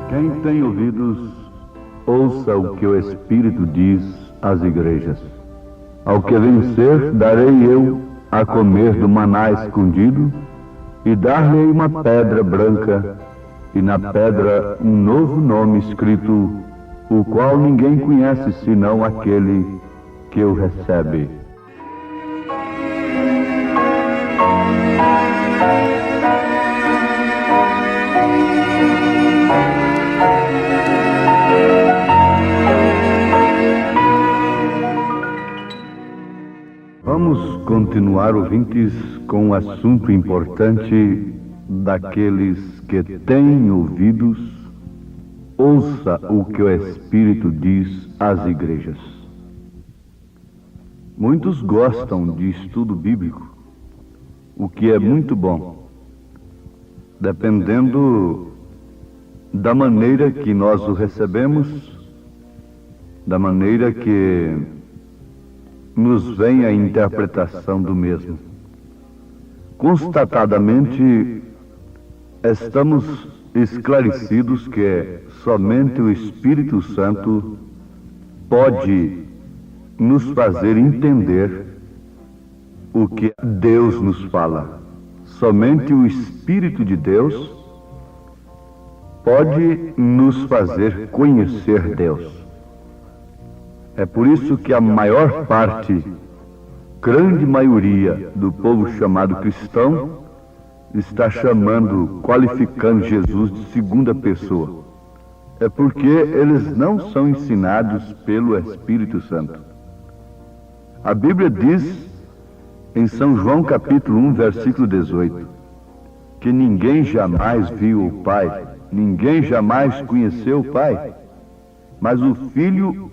Quem tem ouvidos, ouça o que o Espírito diz às igrejas. Ao que vencer, darei eu a comer do maná escondido, e dar-lhe uma pedra branca, e na pedra um novo nome escrito, o qual ninguém conhece senão aquele que o recebe. Vamos continuar, ouvintes, com um assunto importante daqueles que têm ouvidos. Ouça o que o Espírito diz às igrejas. Muitos gostam de estudo bíblico, o que é muito bom, dependendo da maneira que nós o recebemos, da maneira que nos vem a interpretação do mesmo. Constatadamente, estamos esclarecidos que somente o Espírito Santo pode nos fazer entender o que Deus nos fala. Somente o Espírito de Deus pode nos fazer conhecer Deus. É por isso que a maior parte, grande maioria do povo chamado cristão, está chamando, qualificando Jesus de segunda pessoa. É porque eles não são ensinados pelo Espírito Santo. A Bíblia diz, em São João capítulo 1, versículo 18, que ninguém jamais viu o Pai, ninguém jamais conheceu o Pai, mas o Filho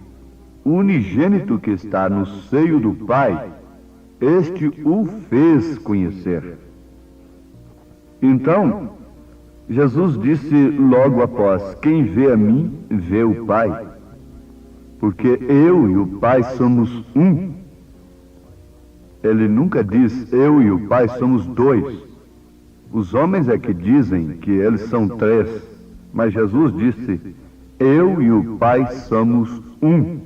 unigênito que está no seio do Pai, este o fez conhecer. Então, Jesus disse logo após, quem vê a mim, vê o Pai, porque eu e o Pai somos um. Ele nunca diz, eu e o Pai somos dois. Os homens é que dizem que eles são três, mas Jesus disse, eu e o Pai somos um.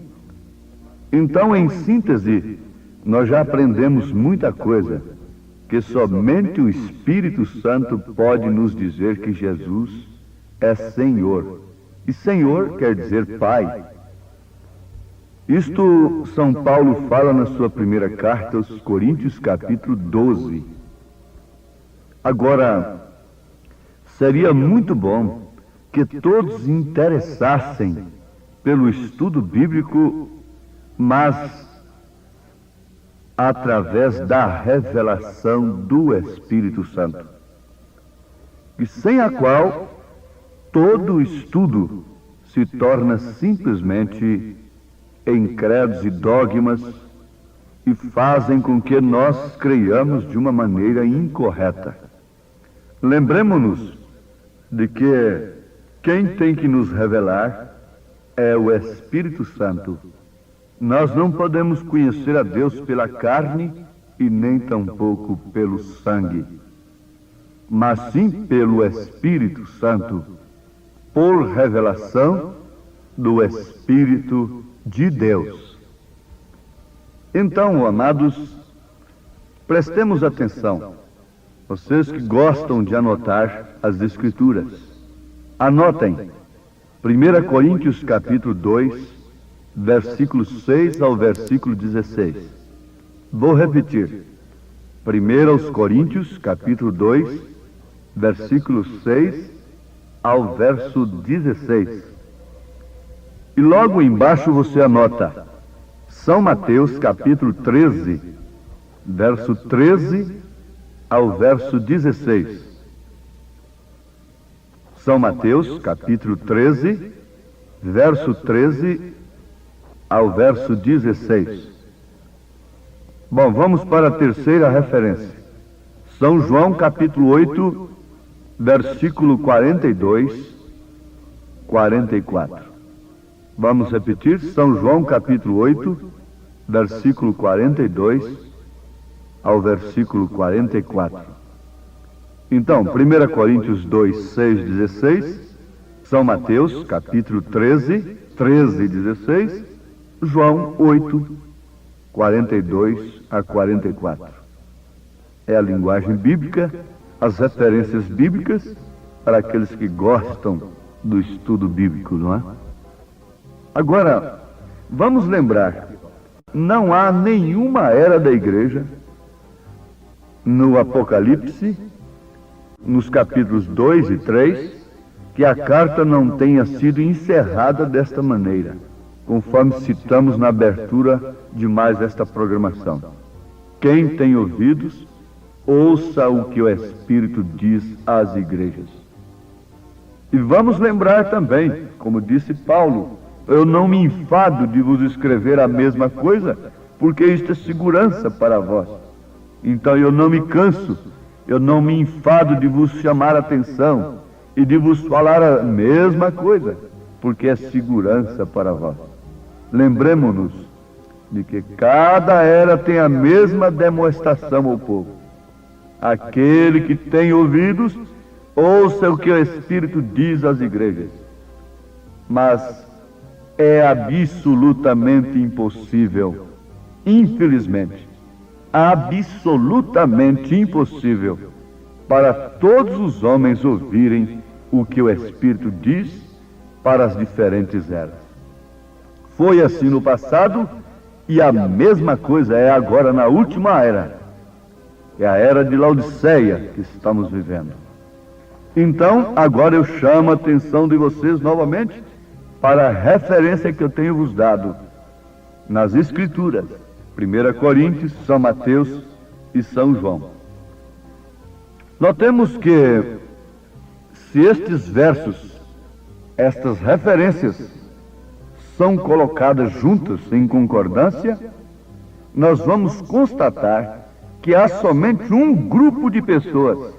Então, em síntese, nós já aprendemos muita coisa, que somente o Espírito Santo pode nos dizer que Jesus é Senhor. E Senhor quer dizer Pai. Isto São Paulo fala na sua primeira carta aos Coríntios, capítulo 12. Agora, seria muito bom que todos se interessassem pelo estudo bíblico, mas através da revelação do Espírito Santo, e sem a qual todo estudo se torna simplesmente em credos e dogmas e fazem com que nós creiamos de uma maneira incorreta. Lembremos-nos de que quem tem que nos revelar é o Espírito Santo. Nós não podemos conhecer a Deus pela carne e nem tampouco pelo sangue, mas sim pelo Espírito Santo, por revelação do Espírito de Deus. Então, amados, prestemos atenção. Vocês que gostam de anotar as Escrituras, anotem 1 Coríntios capítulo 2, versículo 6 ao versículo 16. Vou repetir. 1 Coríntios, capítulo 2, versículo 6 ao verso 16. E logo embaixo você anota São Mateus, capítulo 13, verso 13 ao verso 16. São Mateus, capítulo 13, verso 13 ao verso 16. Bom, vamos para a terceira referência. São João, capítulo 8, versículo 42, 44. Vamos repetir? São João capítulo 8, versículo 42 ao versículo 44. Então, 1 Coríntios 2, 6, 16, São Mateus capítulo 13, 13 e 16, João 8, 42 a 44. É a linguagem bíblica, as referências bíblicas para aqueles que gostam do estudo bíblico, não é? Agora, vamos lembrar, não há nenhuma era da igreja no Apocalipse, nos capítulos 2 e 3, que a carta não tenha sido encerrada desta maneira, conforme citamos na abertura de mais esta programação. Quem tem ouvidos, ouça o que o Espírito diz às igrejas. E vamos lembrar também, como disse Paulo, eu não me enfado de vos escrever a mesma coisa, porque isto é segurança para vós. Então eu não me canso, eu não me enfado de vos chamar a atenção e de vos falar a mesma coisa, porque é segurança para vós. Lembremo-nos de que cada era tem a mesma demonstração ao povo. Aquele que tem ouvidos, ouça o que o Espírito diz às igrejas. Mas é absolutamente impossível, infelizmente, absolutamente impossível para todos os homens ouvirem o que o Espírito diz para as diferentes eras. Foi assim no passado e a mesma coisa é agora na última era. É a era de Laodiceia que estamos vivendo. Então, agora eu chamo a atenção de vocês novamente para a referência que eu tenho vos dado nas Escrituras, 1 Coríntios, São Mateus e São João. Notemos que, se estes versos, estas referências, são colocadas juntas em concordância, nós vamos constatar que há somente um grupo de pessoas,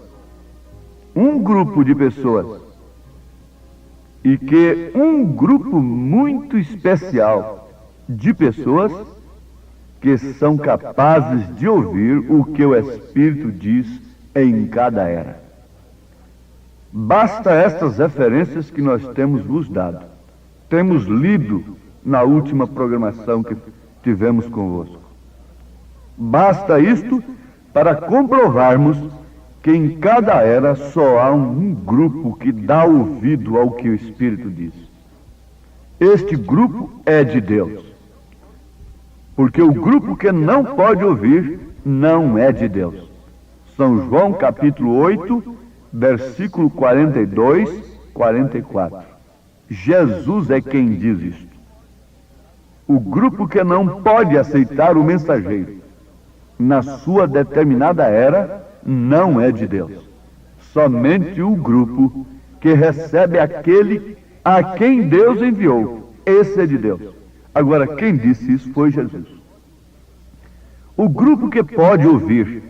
e que um grupo muito especial de pessoas que são capazes de ouvir o que o Espírito diz em cada era. Basta estas referências que nós temos vos dado. Temos lido na última programação que tivemos convosco. Basta isto para comprovarmos que em cada era só há um grupo que dá ouvido ao que o Espírito diz. Este grupo é de Deus. Porque o grupo que não pode ouvir não é de Deus. São João capítulo 8, versículo 42, 44. Jesus é quem diz isto. O grupo que não pode aceitar o mensageiro na sua determinada era não é de Deus. Somente o grupo que recebe aquele a quem Deus enviou, esse é de Deus. Agora, quem disse isso foi Jesus. O grupo que pode ouvir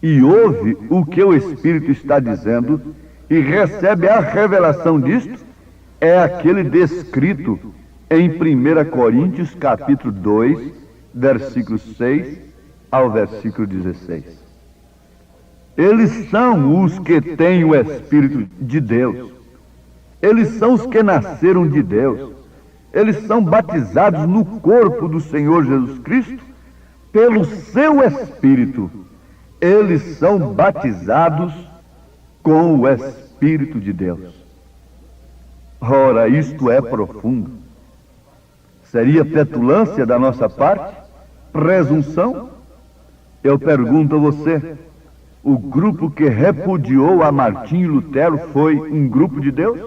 e ouve o que o Espírito está dizendo e recebe a revelação disto é aquele descrito em 1 Coríntios capítulo 2, versículo 6 ao versículo 16. Eles são os que têm o Espírito de Deus. Eles são os que nasceram de Deus. Eles são batizados no corpo do Senhor Jesus Cristo pelo seu Espírito. Eles são batizados com o Espírito de Deus. Ora, isto é profundo. Seria petulância da nossa parte? Presunção? Eu pergunto a você, o grupo que repudiou a Martinho Lutero foi um grupo de Deus?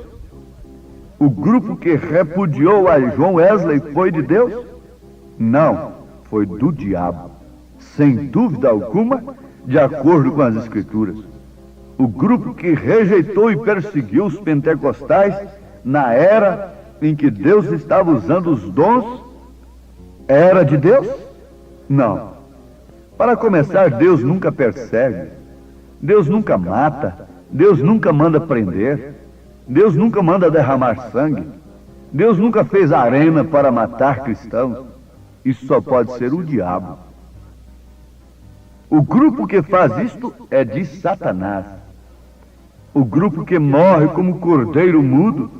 O grupo que repudiou a John Wesley foi de Deus? Não, foi do diabo. Sem dúvida alguma, de acordo com as Escrituras. O grupo que rejeitou e perseguiu os pentecostais na era em que Deus estava usando os dons, era de Deus? Não. Para começar, Deus nunca persegue, Deus nunca mata, Deus nunca manda prender, Deus nunca manda derramar sangue. Deus nunca fez arena para matar cristãos. Isso só pode ser o diabo. O grupo que faz isto é de Satanás. O grupo que morre como cordeiro mudo,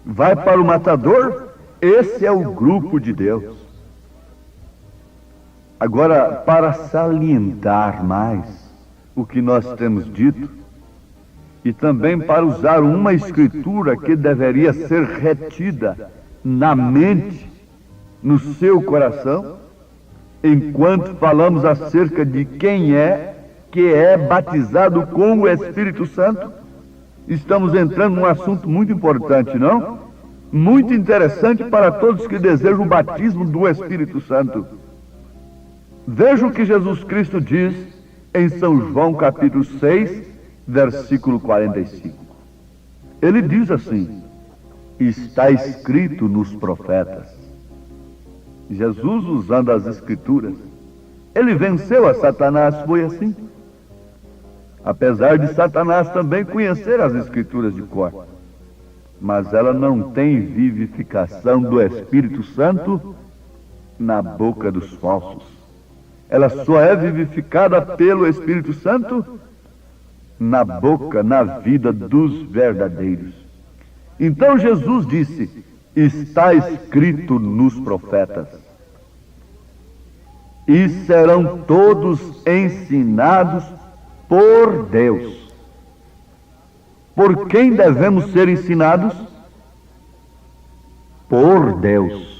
vai para o matador, esse é o grupo de Deus. Agora, para salientar mais o que nós temos dito, e também para usar uma escritura que deveria ser retida na mente, no seu coração, enquanto falamos acerca de quem é que é batizado com o Espírito Santo, estamos entrando num assunto muito importante, não? Muito interessante para todos que desejam o batismo do Espírito Santo. Veja o que Jesus Cristo diz em São João capítulo 6, versículo 45. Ele diz assim: está escrito nos profetas. Jesus, usando as escrituras, ele venceu a Satanás, foi assim. Apesar de Satanás também conhecer as escrituras de cor, mas ela não tem vivificação do Espírito Santo na boca dos falsos. Ela só é vivificada pelo Espírito Santo na boca, na vida dos verdadeiros. Então Jesus disse: está escrito nos profetas, e serão todos ensinados por Deus. Por quem devemos ser ensinados? Por Deus.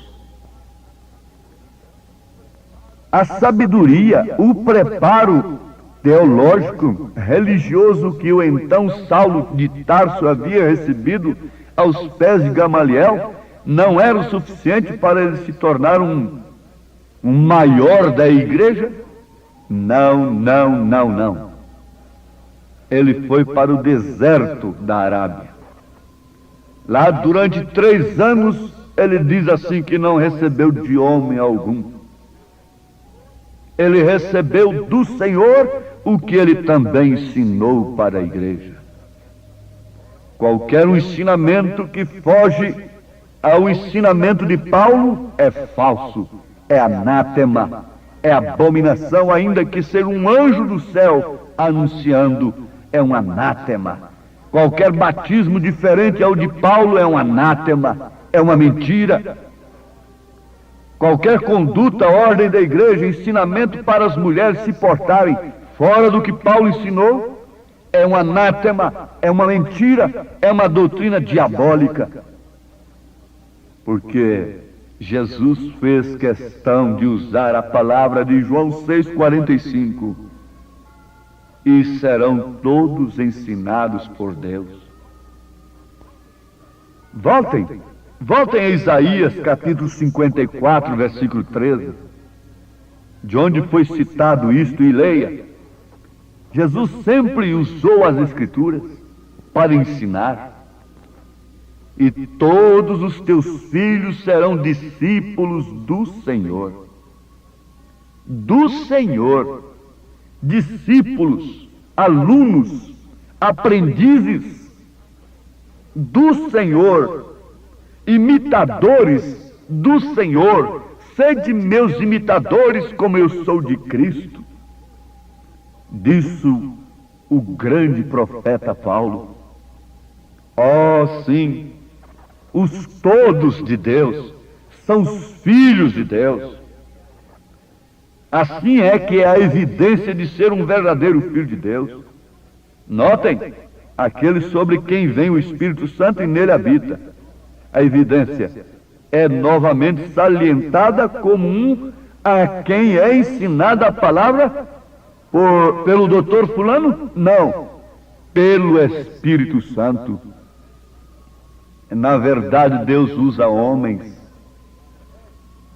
A sabedoria, o preparo teológico, religioso que o então Saulo de Tarso havia recebido aos pés de Gamaliel, não era o suficiente para ele se tornar um maior da igreja? Não. Ele foi para o deserto da Arábia. Lá durante 3 anos, ele diz assim que não recebeu de homem algum. Ele recebeu do Senhor o que ele também ensinou para a igreja. Qualquer um ensinamento que foge ao ensinamento de Paulo é falso, é anátema, é abominação, ainda que ser um anjo do céu anunciando, é um anátema. Qualquer batismo diferente ao de Paulo é um anátema, é uma mentira. Qualquer conduta, ordem da igreja, ensinamento para as mulheres se portarem fora do que Paulo ensinou, é um anátema, é uma mentira, é uma doutrina diabólica. Porque Jesus fez questão de usar a palavra de João 6,45. E serão todos ensinados por Deus. Voltem a Isaías capítulo 54, versículo 13, de onde foi citado isto, e leia. Jesus sempre usou as Escrituras para ensinar. E todos os teus filhos serão discípulos do Senhor. Do Senhor. Discípulos, alunos, aprendizes do Senhor, imitadores do Senhor. Sede meus imitadores, como eu sou de Cristo. Disse o grande profeta Paulo. Oh, sim, os todos de Deus são os filhos de Deus. Assim é que é a evidência de ser um verdadeiro filho de Deus. Notem, aquele sobre quem vem o Espírito Santo e nele habita. A evidência é novamente salientada como um a quem é ensinada a palavra pelo doutor fulano? Não, pelo Espírito Santo. Na verdade, Deus usa homens,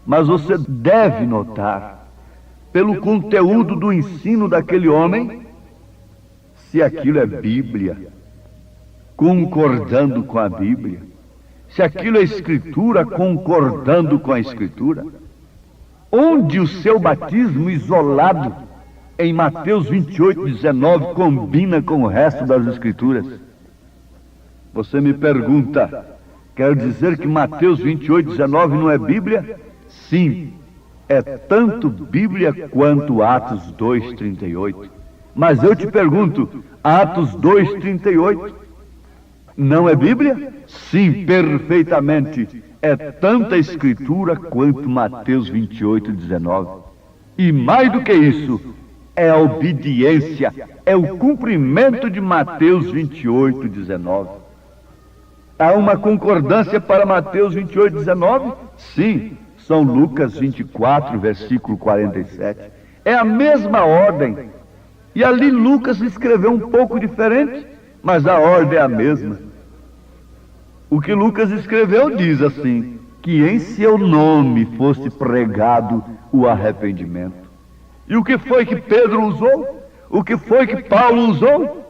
mas você deve notar, pelo conteúdo do ensino daquele homem, se aquilo é Bíblia, concordando com a Bíblia, se aquilo é Escritura, concordando com a Escritura. Onde o seu batismo isolado em Mateus 28:19 combina com o resto das Escrituras? Você me pergunta, Quer dizer que Mateus 28:19 não é Bíblia? Sim, é tanto Bíblia quanto Atos 2:38. Mas eu te pergunto, Atos 2:38 não é Bíblia? Sim, perfeitamente. É tanta escritura quanto Mateus 28:19. E mais do que isso, é a obediência, é o cumprimento de Mateus 28:19. Há uma concordância para Mateus 28:19? Sim, São Lucas 24, versículo 47. É a mesma ordem. E ali Lucas escreveu um pouco diferente, mas a ordem é a mesma. O que Lucas escreveu diz assim, que em seu nome fosse pregado o arrependimento. E o que foi que Pedro usou? O que foi que Paulo usou?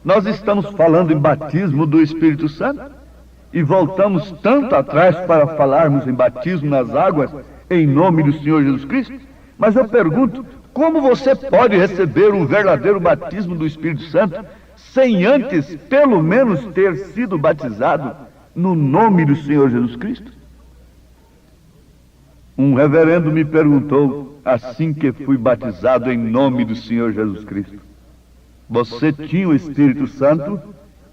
Nós estamos falando em batismo do Espírito Santo e voltamos tanto atrás para falarmos em batismo nas águas em nome do Senhor Jesus Cristo. Mas eu pergunto, como você pode receber o verdadeiro batismo do Espírito Santo sem antes, pelo menos, ter sido batizado no nome do Senhor Jesus Cristo? Um reverendo me perguntou, assim que fui batizado em nome do Senhor Jesus Cristo: você tinha o Espírito Santo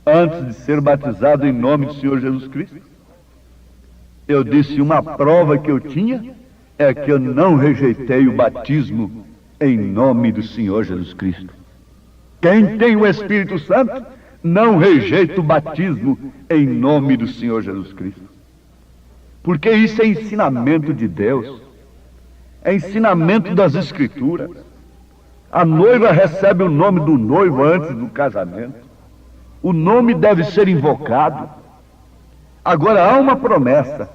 antes de ser batizado em nome do Senhor Jesus Cristo? Eu disse, uma prova que eu tinha é que eu não rejeitei o batismo em nome do Senhor Jesus Cristo. Quem tem o Espírito Santo não rejeita o batismo em nome do Senhor Jesus Cristo. Porque isso é ensinamento de Deus, é ensinamento das Escrituras. A noiva recebe o nome do noivo antes do casamento. O nome deve ser invocado. Agora há uma promessa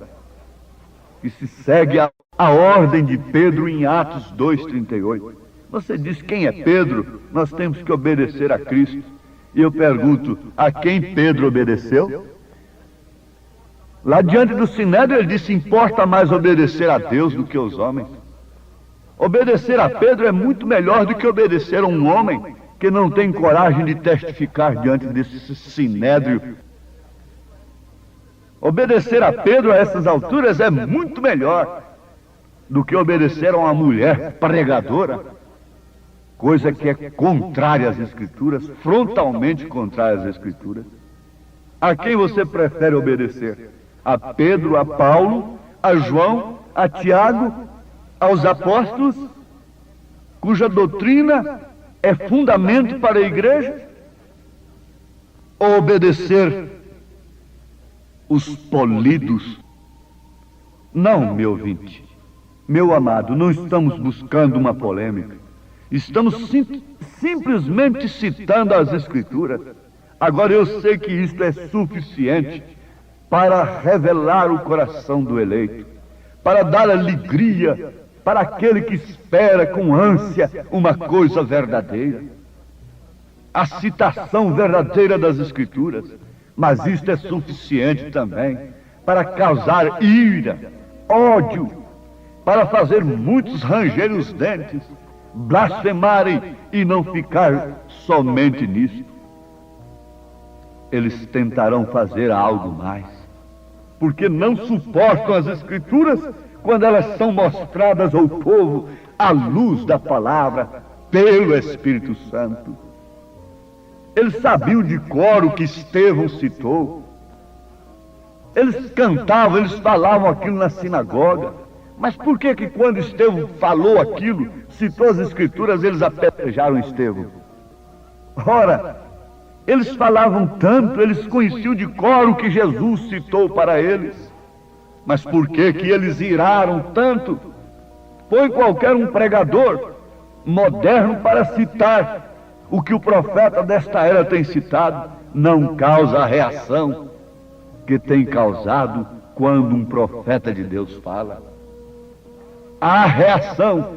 que se segue a ordem de Pedro em Atos 2:38. Você diz, quem é Pedro? Nós temos que obedecer a Cristo. E eu pergunto, a quem Pedro obedeceu? Lá diante do Sinédrio ele disse, importa mais obedecer a Deus do que aos homens. Obedecer a Pedro é muito melhor do que obedecer a um homem que não tem coragem de testificar diante desse Sinédrio. Obedecer a Pedro a essas alturas é muito melhor do que obedecer a uma mulher pregadora, coisa que é contrária às Escrituras, frontalmente contrária às Escrituras. A quem você prefere obedecer? A Pedro, a Paulo, a João, a Tiago, aos apóstolos, cuja doutrina é fundamento para a igreja? Ou obedecer os polidos? Não, meu ouvinte, meu amado, não estamos buscando uma polêmica. Estamos simplesmente citando as Escrituras. Agora eu sei que isto é suficiente para revelar o coração do eleito, para dar alegria para aquele que espera com ânsia uma coisa verdadeira, a citação verdadeira das Escrituras. Mas isto é suficiente também para causar ira, ódio, para fazer muitos rangerem os dentes, blasfemarem e não ficar somente nisto. Eles tentarão fazer algo mais, porque não suportam as Escrituras quando elas são mostradas ao povo à luz da palavra pelo Espírito Santo. Eles sabiam de cor o que Estevão citou. Eles cantavam, eles falavam aquilo na sinagoga. Mas por que quando Estevão falou aquilo, citou as Escrituras, eles apedrejaram Estevão? Ora, eles falavam tanto, eles conheciam de cor o que Jesus citou para eles. Mas por que eles iraram tanto? Põe qualquer um pregador moderno para citar o que o profeta desta era tem citado, não causa a reação que tem causado quando um profeta de Deus fala. Há reação,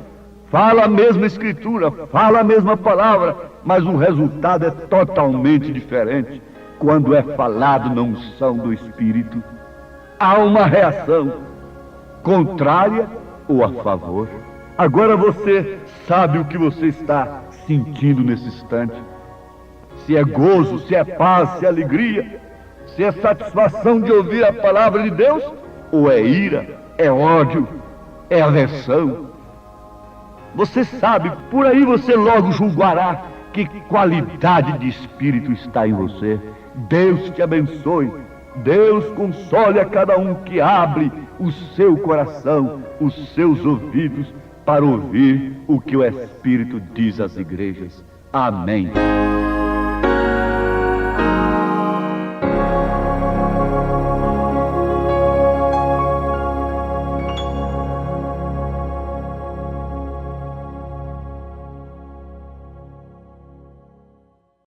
fala a mesma Escritura, fala a mesma palavra, mas o resultado é totalmente diferente quando é falado na unção do Espírito. Há uma reação contrária ou a favor. Agora você sabe o que você está sentindo nesse instante. Se é gozo, se é paz, se é alegria, se é satisfação de ouvir a palavra de Deus, ou é ira, é ódio, é aversão. Você sabe, por aí você logo julgará que qualidade de espírito está em você. Deus te abençoe. Deus console a cada um que abre o seu coração, os seus ouvidos, para ouvir o que o Espírito diz às igrejas. Amém.